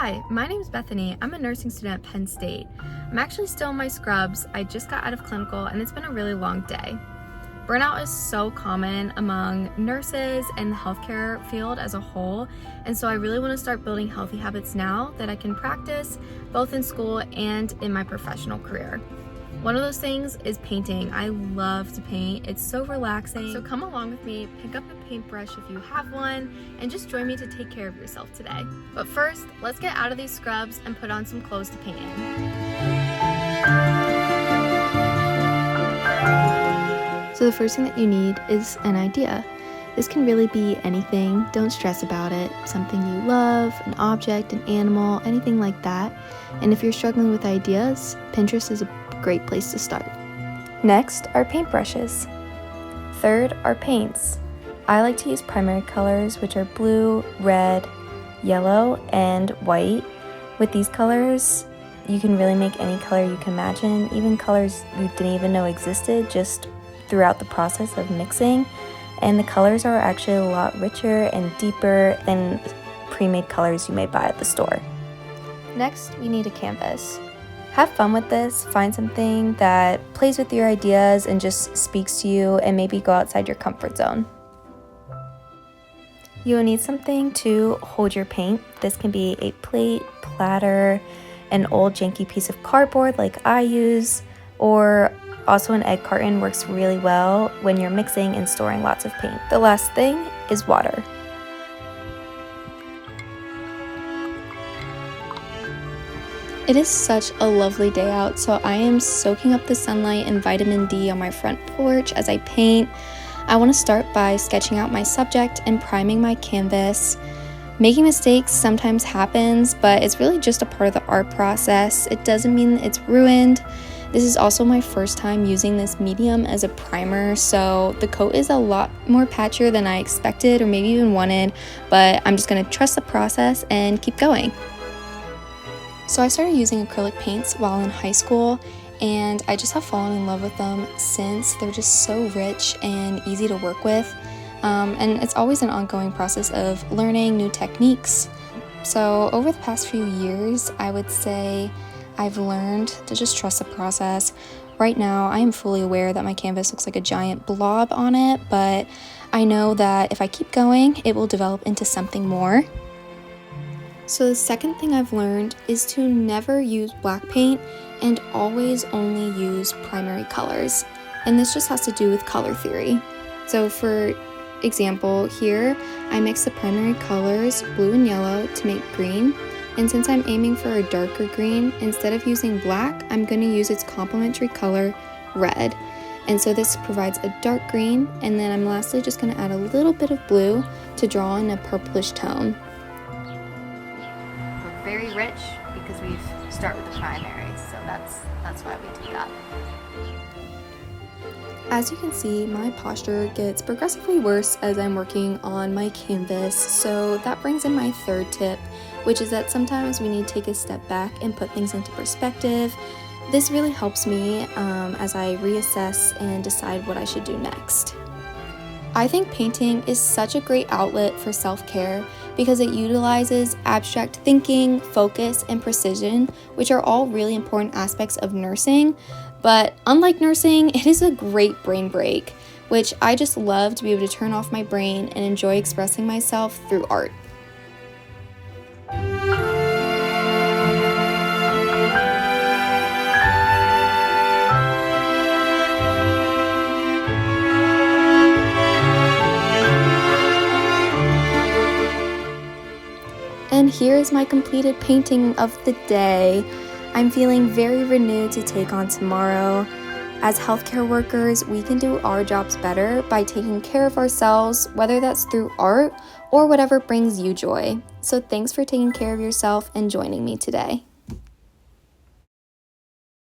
Hi, my name is Bethany. I'm a nursing student at Penn State. I'm actually still in my scrubs. I just got out of clinical and it's been a really long day. Burnout is so common among nurses and the healthcare field as a whole, and so I really want to start building healthy habits now that I can practice both in school and in my professional career. One of those things is painting. I love to paint. It's so relaxing. So come along with me, pick up a paintbrush if you have one, and just join me to take care of yourself today. But first, let's get out of these scrubs and put on some clothes to paint in. So the first thing that you need is an idea. This can really be anything. Don't stress about it. Something you love, an object, an animal, anything like that. And if you're struggling with ideas, Pinterest is a great place to start. Next are paintbrushes. Third are paints. I like to use primary colors, which are blue, red, yellow, and white. With these colors, you can really make any color you can imagine, even colors you didn't even know existed, just throughout the process of mixing. And the colors are actually a lot richer and deeper than pre-made colors you may buy at the store. Next, we need a canvas. Have fun with this, find something that plays with your ideas and just speaks to you, and maybe go outside your comfort zone. You will need something to hold your paint. This can be a plate, platter, an old janky piece of cardboard like I use, or also an egg carton works really well when you're mixing and storing lots of paint. The last thing is water. It is such a lovely day out, so I am soaking up the sunlight and vitamin D on my front porch as I paint. I want to start by sketching out my subject and priming my canvas. Making mistakes sometimes happens, but it's really just a part of the art process. It doesn't mean it's ruined. This is also my first time using this medium as a primer, so the coat is a lot more patchier than I expected or maybe even wanted, but I'm just going to trust the process and keep going. So I started using acrylic paints while in high school, and I just have fallen in love with them since. They're just so rich and easy to work with, and it's always an ongoing process of learning new techniques. So over the past few years, I would say I've learned to just trust the process. Right now, I am fully aware that my canvas looks like a giant blob on it, but I know that if I keep going, it will develop into something more. So the second thing I've learned is to never use black paint and always only use primary colors. And this just has to do with color theory. So for example, here I mix the primary colors, blue and yellow, to make green. And since I'm aiming for a darker green, instead of using black, I'm going to use its complementary color, red. And so this provides a dark green, and then I'm lastly just going to add a little bit of blue to draw in a purplish tone. Very rich because we start with the primaries, so that's why we do that. As you can see, my posture gets progressively worse as I'm working on my canvas, so that brings in my third tip, which is that sometimes we need to take a step back and put things into perspective. This really helps me as I reassess and decide what I should do next. I think painting is such a great outlet for self-care because it utilizes abstract thinking, focus, and precision, which are all really important aspects of nursing. But unlike nursing, it is a great brain break, which I just love to be able to turn off my brain and enjoy expressing myself through art. And here is my completed painting of the day. I'm feeling very renewed to take on tomorrow. As healthcare workers, we can do our jobs better by taking care of ourselves, whether that's through art or whatever brings you joy. So thanks for taking care of yourself and joining me today.